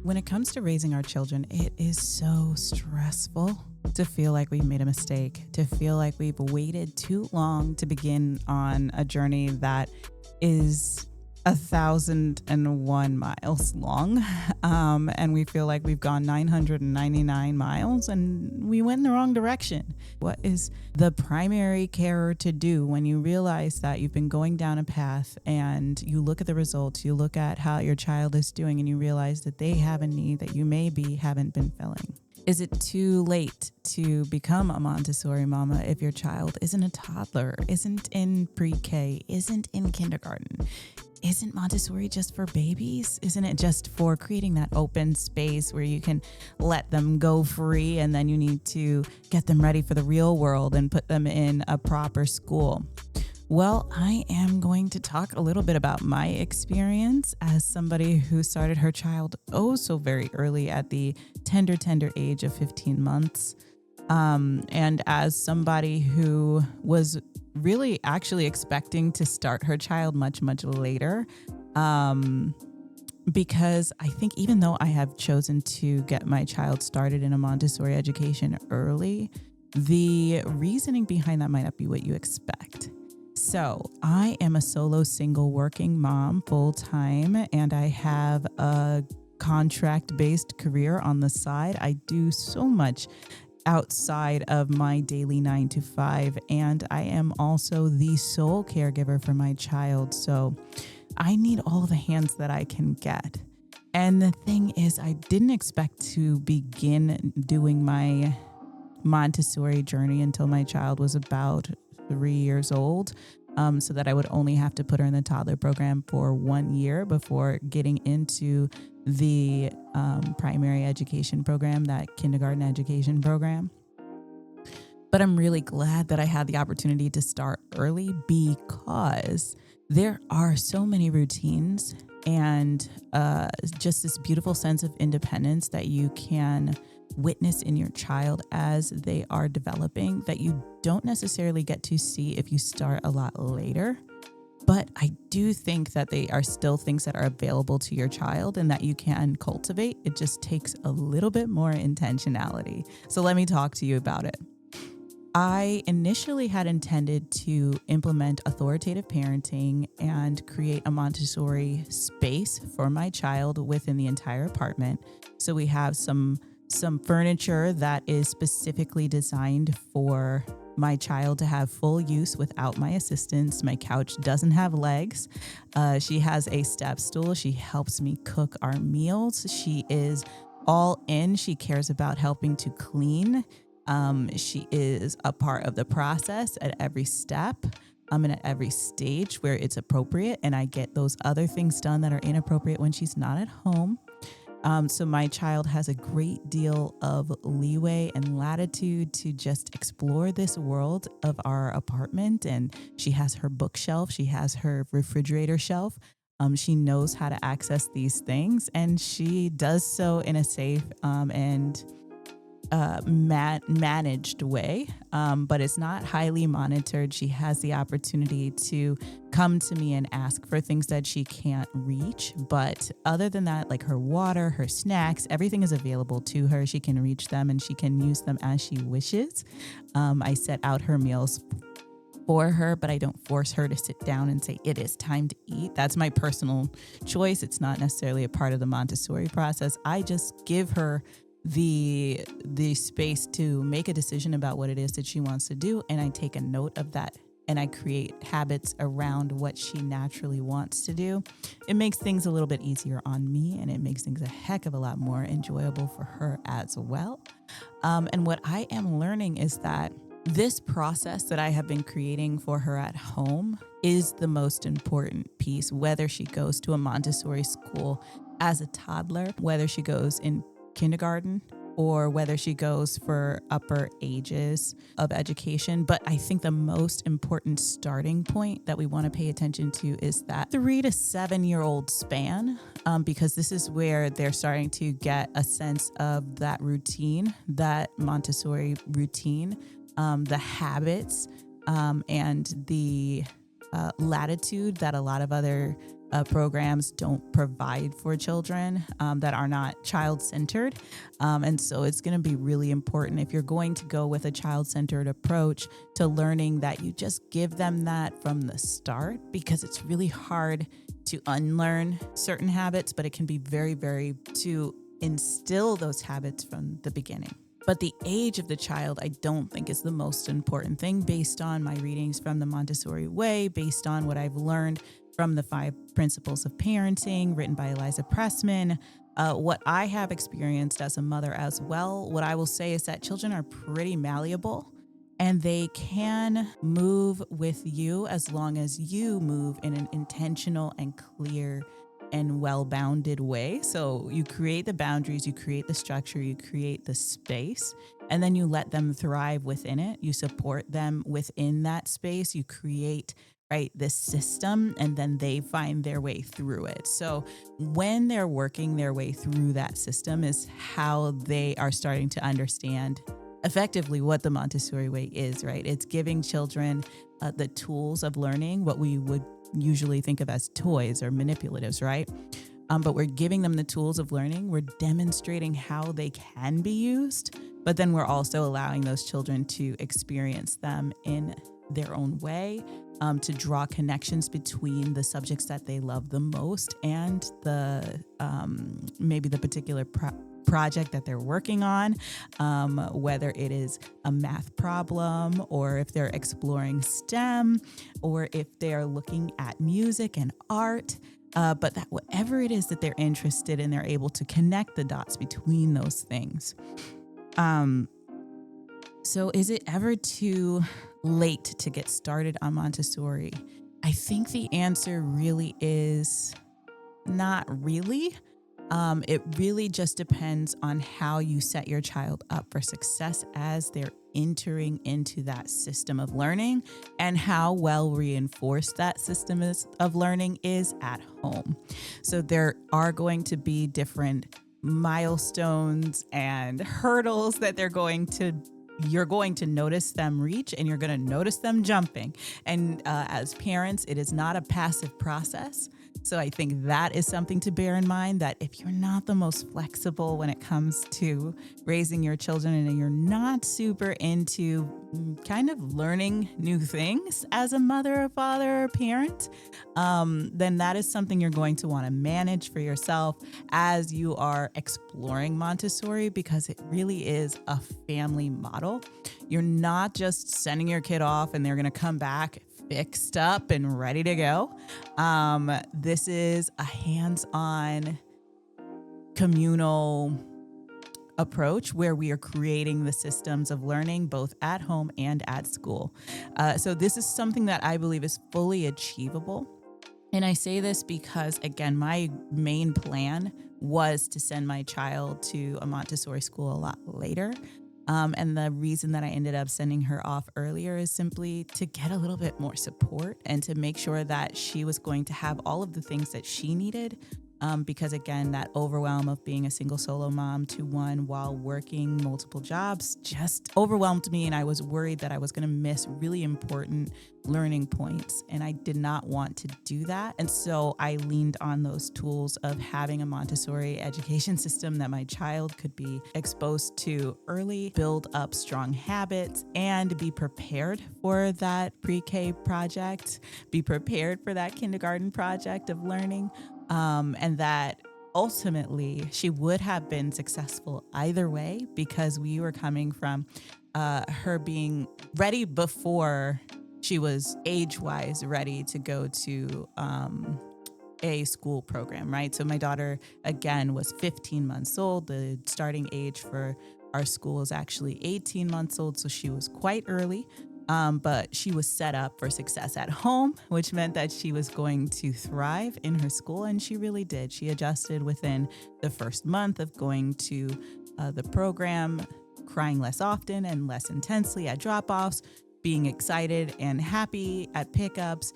When it comes to raising our children, it is so stressful to feel like we've made a mistake, to feel like we've waited too long to begin on a journey that is 1,001 miles long. And we feel like we've gone 999 miles and we went in the wrong direction. What is the primary care to do when you realize that you've been going down a path and you look at the results, you look at how your child is doing, and you realize that they have a need that you maybe haven't been filling? Is it too late to become a Montessori mama if your child isn't a toddler, isn't in pre-K, isn't in kindergarten? Isn't Montessori just for babies? Isn't it just for creating that open space where you can let them go free and then you need to get them ready for the real world and put them in a proper school? Well, I am going to talk a little bit about my experience as somebody who started her child so very early at the tender age of 15 months. And as somebody who was really actually expecting to start her child much later, because I think even though I have chosen to get my child started in a Montessori education early, the reasoning behind that might not be what you expect. So I am a solo single working mom full time, and I have a contract-based career on the side. I do so much outside of my daily 9 to 5, and I am also the sole caregiver for my child. So I need all the hands that I can get. And the thing is, I didn't expect to begin doing my Montessori journey until my child was about 3 years old, so that I would only have to put her in the toddler program for 1 year before getting into the primary education program, that kindergarten education program. But I'm really glad that I had the opportunity to start early because there are so many routines and just this beautiful sense of independence that you can witness in your child as they are developing that you don't necessarily get to see if you start a lot later. But I do think that they are still things that are available to your child and that you can cultivate. It just takes a little bit more intentionality. So let me talk to you about it. I initially had intended to implement authoritative parenting and create a Montessori space for my child within the entire apartment. So we have some furniture that is specifically designed for my child to have full use without my assistance. My couch doesn't have legs. She has a step stool. She helps me cook our meals. She is all in. She cares about helping to clean. She is a part of the process at every step. And at every stage where it's appropriate. And I get those other things done that are inappropriate when she's not at home. So my child has a great deal of leeway and latitude to just explore this world of our apartment. And she has her bookshelf. She has her refrigerator shelf. She knows how to access these things, and she does so in a safe and managed way, but it's not highly monitored. She has the opportunity to come to me and ask for things that she can't reach. But other than that, like her water, her snacks, everything is available to her. She can reach them and she can use them as she wishes. I set out her meals for her, but I don't force her to sit down and say, it is time to eat. That's my personal choice. It's not necessarily a part of the Montessori process. I just give her the space to make a decision about what it is that she wants to do, and I take a note of that and I create habits around what she naturally wants to do. It makes things a little bit easier on me, and it makes things a heck of a lot more enjoyable for her as well. And what I am learning is that this process that I have been creating for her at home is the most important piece, whether she goes to a Montessori school as a toddler, whether she goes in kindergarten, or whether she goes for upper ages of education. But I think the most important starting point that we want to pay attention to is that 3 to 7 year old span, because this is where they're starting to get a sense of that routine, that Montessori routine, the habits, and the latitude that a lot of other programs don't provide for children that are not child-centered. And so it's going to be really important if you're going to go with a child-centered approach to learning that you just give them that from the start, because it's really hard to unlearn certain habits, but it can be very, very to instill those habits from the beginning. But the age of the child, I don't think is the most important thing based on my readings from the Montessori way, based on what I've learned from the 5 Principles of Parenting written by Eliza Pressman. What I have experienced as a mother as well, what I will say is that children are pretty malleable and they can move with you as long as you move in an intentional and clear and well-bounded way. So you create the boundaries, you create the structure, you create the space, and then you let them thrive within it. You support them within that space. You create, right, this system, and then they find their way through it. So when they're working their way through that system is how they are starting to understand effectively what the Montessori way is, right? It's giving children the tools of learning, what we would usually think of as toys or manipulatives, right? But we're giving them the tools of learning. We're demonstrating how they can be used, but then we're also allowing those children to experience them in their own way, to draw connections between the subjects that they love the most and the maybe the particular project that they're working on, whether it is a math problem or if they're exploring STEM or if they're looking at music and art. But that whatever it is that they're interested in, they're able to connect the dots between those things. So is it ever too late to get started on Montessori? I think the answer really is not really. It really just depends on how you set your child up for success as they're entering into that system of learning and how well reinforced that system of learning is at home. So there are going to be different milestones and hurdles that you're going to notice them reach, and you're going to notice them jumping. And as parents, it is not a passive process. So I think that is something to bear in mind, that if you're not the most flexible when it comes to raising your children and you're not super into kind of learning new things as a mother or father or parent, then that is something you're going to want to manage for yourself as you are exploring Montessori, because it really is a family model. You're not just sending your kid off and they're going to come back fixed up and ready to go. This is a hands-on communal approach where we are creating the systems of learning both at home and at school. So this is something that I believe is fully achievable. And I say this because, again, my main plan was to send my child to a Montessori school a lot later. And the reason that I ended up sending her off earlier is simply to get a little bit more support and to make sure that she was going to have all of the things that she needed. Because again, that overwhelm of being a single solo mom to one while working multiple jobs just overwhelmed me. And I was worried that I was going to miss really important learning points. And I did not want to do that. And so I leaned on those tools of having a Montessori education system that my child could be exposed to early, build up strong habits, and be prepared for that pre-K project, be prepared for that kindergarten project of learning. And that ultimately she would have been successful either way, because we were coming from her being ready before she was age-wise ready to go to a school program, right? So my daughter, again, was 15 months old. The starting age for our school is actually 18 months old, so she was quite early. But she was set up for success at home, which meant that she was going to thrive in her school, and she really did. She adjusted within the first month of going to the program, crying less often and less intensely at drop-offs, being excited and happy at pickups.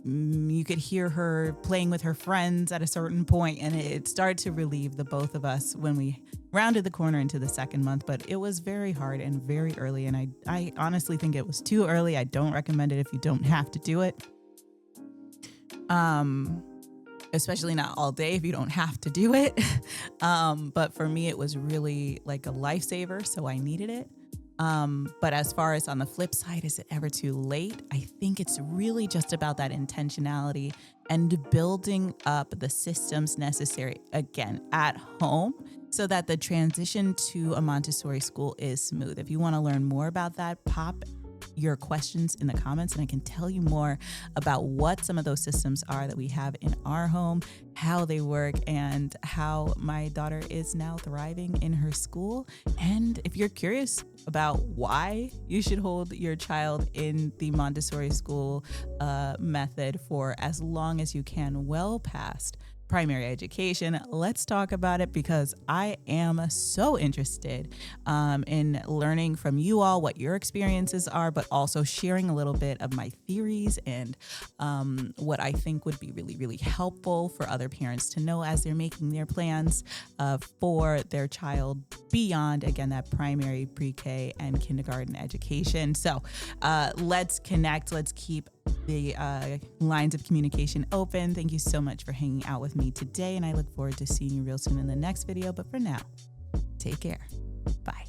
You could hear her playing with her friends at a certain point, and it started to relieve the both of us when we rounded the corner into the second month. But it was very hard and very early, and I honestly think it was too early. I don't recommend it if you don't have to do it. especially not all day if you don't have to do it. But for me, it was really like a lifesaver, so I needed it. But as far as on the flip side, is it ever too late? I think it's really just about that intentionality and building up the systems necessary, again, at home, so that the transition to a Montessori school is smooth. If you want to learn more about that, pop your questions in the comments and I can tell you more about what some of those systems are that we have in our home, how they work, and how my daughter is now thriving in her school. And if you're curious about why you should hold your child in the Montessori school method for as long as you can, well past primary education, let's talk about it, because I am so interested in learning from you all what your experiences are, but also sharing a little bit of my theories and what I think would be really, really helpful for other parents to know as they're making their plans for their child beyond, again, that primary, pre-K, and kindergarten education. So let's connect. Let's keep the lines of communication open. Thank you so much for hanging out with me today, and I look forward to seeing you real soon in the next video. But for now, take care. Bye.